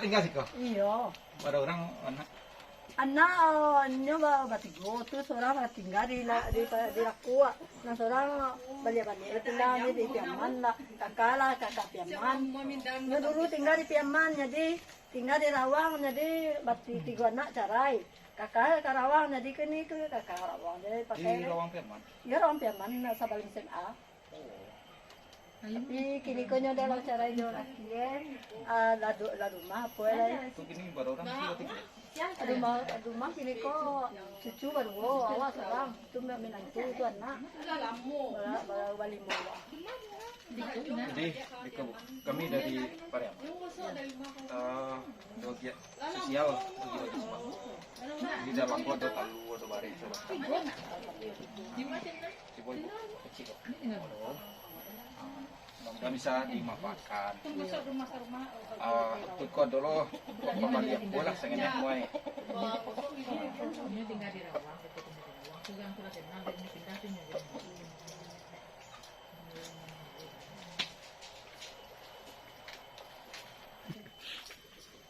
tinggal sih kok. Iya. Ada orang anak. Anak batigo terus orang tinggal di Lakua. Nah orang balik-balik tinggal di Piaman lah, kakak Piaman. Nah dulu tinggal di Piaman, jadi tinggal di Rawang, jadi tiga anak carai. Kakak Rawang, jadi kini ke kakak Rawang, jadi pakai. Di Rawang Piaman. Ya Rawang Piaman, Sabaling SMA. Tapi kini ko nyo dalam cara nyo lagi ladu mah apa ya? Itu kini baru orang sih Rumah kini ko cucu baru awas orang itu menantu itu anak baru balik mula. Jadi kami dari Pariaman. Bagian sosial bagi semua. Di dalam gua ada talu ada bare coba. Ciboy kecil. Mudah bisa dimanfaatkan. Itu kok dulu pembalian bola sengennya mulai. Ini tinggal di Rawang, juga sudah kenal dan ini pindah sini.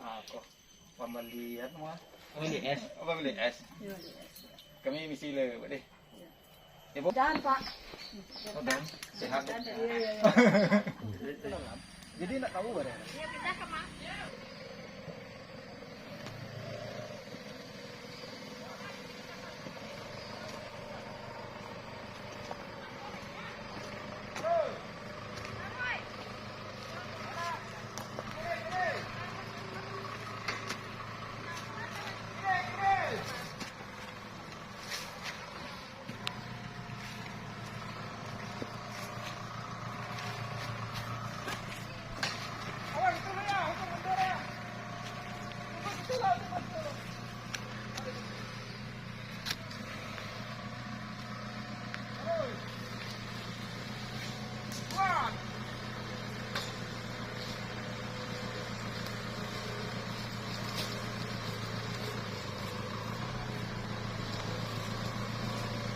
Kok pembalian mah? Pembeli es. Kami misi le, deh. Ibu. Dan Pak. Dan sehat. Jadi nak tahu barang. Iya pindah ke mana?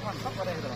Mantap pada itu.